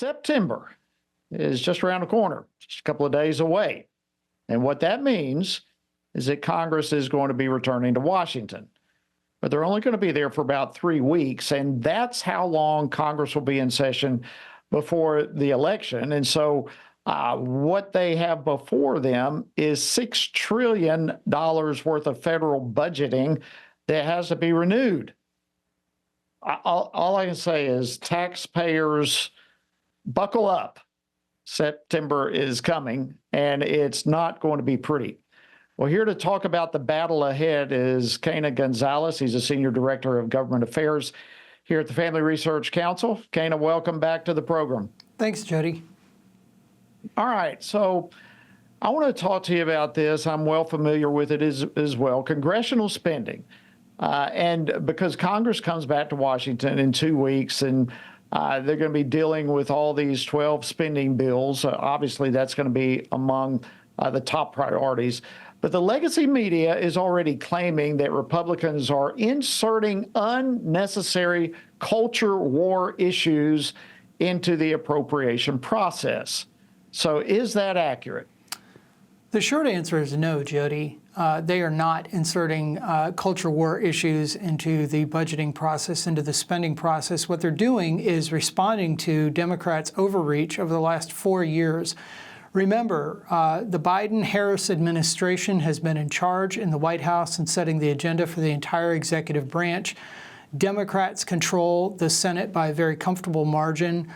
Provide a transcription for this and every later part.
September is just around the corner, just a couple of days away. And what that means is that Congress is going to be returning to Washington. But they're only going to be there for about 3 weeks, and that's how long Congress will be in session before the election. And so what they have before them is $6 trillion worth of federal budgeting that has to be renewed. All I can say is taxpayers, buckle up. September is coming, and it's not going to be pretty. Well, here to talk about the battle ahead is Quena Gonzalez. He's a Senior Director of Government Affairs here at the Family Research Council. Quena, welcome back to the program. Thanks, Jody. All right, so I want to talk to you about this. I'm well familiar with it as well. Congressional spending. And because Congress comes back to Washington in 2 weeks, and they're going to be dealing with all these 12 spending bills. Obviously, that's going to be among the top priorities. But the legacy media is already claiming that Republicans are inserting unnecessary culture war issues into the appropriation process. So is that accurate? The short answer is no, Jody. They are not inserting culture war issues into the budgeting process, into the spending process. What they're doing is responding to Democrats' overreach over the last 4 years. Remember, the Biden-Harris administration has been in charge in the White House and setting the agenda for the entire executive branch. Democrats control the Senate by a very comfortable margin.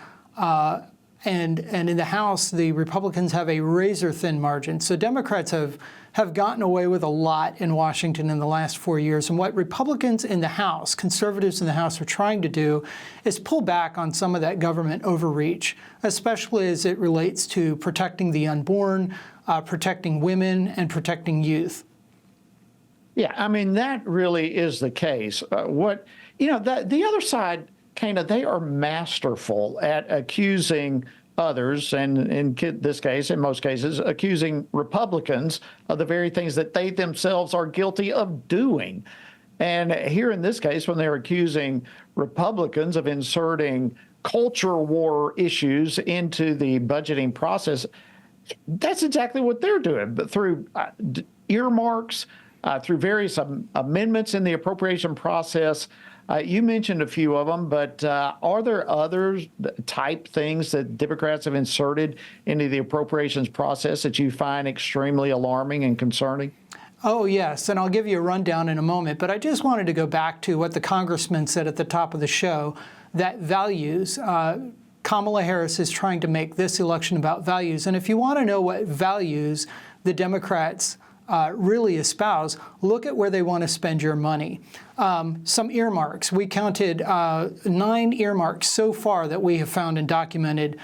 And in the House, the Republicans have a razor-thin margin. So Democrats have gotten away with a lot in Washington in the last 4 years. And what Republicans in the House, conservatives in the House, are trying to do is pull back on some of that government overreach, especially as it relates to protecting the unborn, protecting women, and protecting youth. Yeah, I mean, that really is the case. The other side, Quena, they are masterful at accusing others, and in this case, in most cases, accusing Republicans of the very things that they themselves are guilty of doing. And here in this case, when they're accusing Republicans of inserting culture war issues into the budgeting process, that's exactly what they're doing. But through earmarks, through various amendments in the appropriation process. You mentioned a few of them, but are there other type things that Democrats have inserted into the appropriations process that you find extremely alarming and concerning? Oh, yes, and I'll give you a rundown in a moment, but I just wanted to go back to what the congressman said at the top of the show, that values, Kamala Harris is trying to make this election about values. And if you want to know what values the Democrats really espouse, look at where they want to spend your money. Some earmarks. We counted 9 earmarks so far that we have found and documented,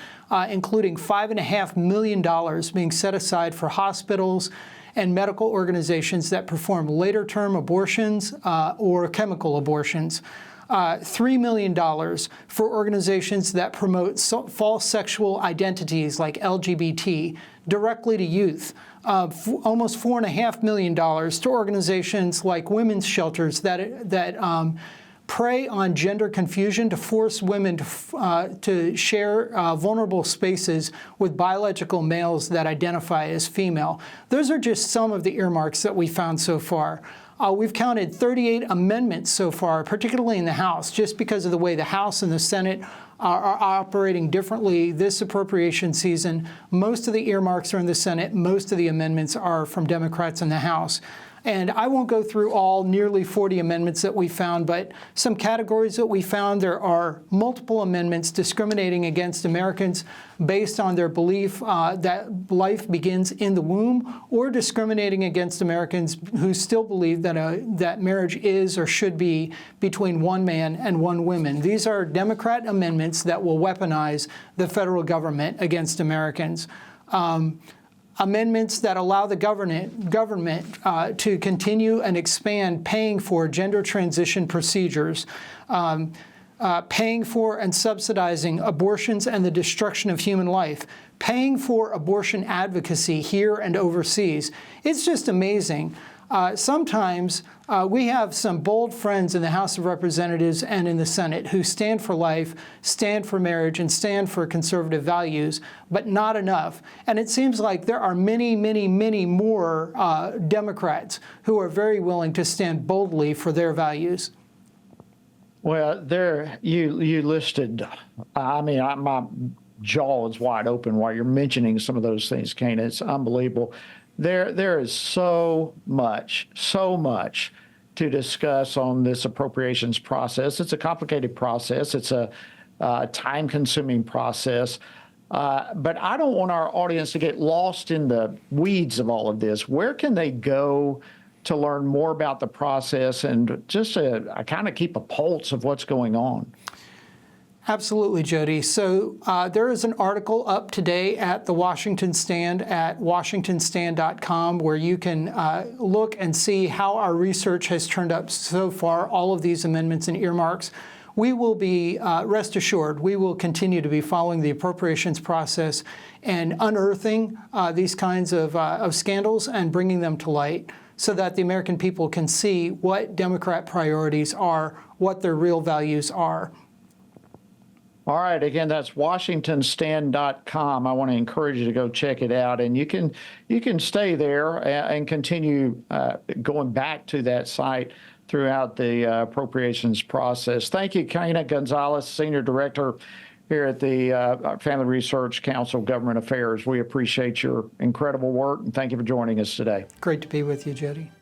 including $5.5 million being set aside for hospitals and medical organizations that perform later-term abortions or chemical abortions. $3 million for organizations that promote false sexual identities like LGBT directly to youth. Almost $4.5 million to organizations like women's shelters that prey on gender confusion to force women to share vulnerable spaces with biological males that identify as female. Those are just some of the earmarks that we found so far. We've counted 38 amendments so far, particularly in the House, just because of the way the House and the Senate are operating differently this appropriation season. Most of the earmarks are in the Senate. Most of the amendments are from Democrats in the House. And I won't go through all nearly 40 amendments that we found, but some categories that we found, there are multiple amendments discriminating against Americans based on their belief that life begins in the womb, or discriminating against Americans who still believe that that marriage is or should be between one man and one woman. These are Democrat amendments that will weaponize the federal government against Americans. Amendments that allow the government to continue and expand paying for gender transition procedures, paying for and subsidizing abortions and the destruction of human life, paying for abortion advocacy here and overseas. It's just amazing. sometimes we have some bold friends in the House of Representatives and in the Senate who stand for life, stand for marriage, and stand for conservative values, but not enough. And it seems like there are many, many, many more Democrats who are very willing to stand boldly for their values. Well, there you listed, my jaw is wide open while you're mentioning some of those things, Quena. It's unbelievable. There is so much to discuss on this appropriations process. It's a complicated process. It's a time-consuming process. But I don't want our audience to get lost in the weeds of all of this. Where can they go to learn more about the process and just kind of keep a pulse of what's going on? Absolutely, Jody. So there is an article up today at the Washington Stand at washingtonstand.com where you can look and see how our research has turned up so far, all of these amendments and earmarks. We will be, rest assured, we will continue to be following the appropriations process and unearthing these kinds of scandals and bringing them to light so that the American people can see what Democrat priorities are, what their real values are. All right. Again, that's washingtonstand.com. I want to encourage you to go check it out. And you can stay there and continue going back to that site throughout the appropriations process. Thank you, Quena Gonzalez, Senior Director here at the Family Research Council of Government Affairs. We appreciate your incredible work, and thank you for joining us today. Great to be with you, Jody.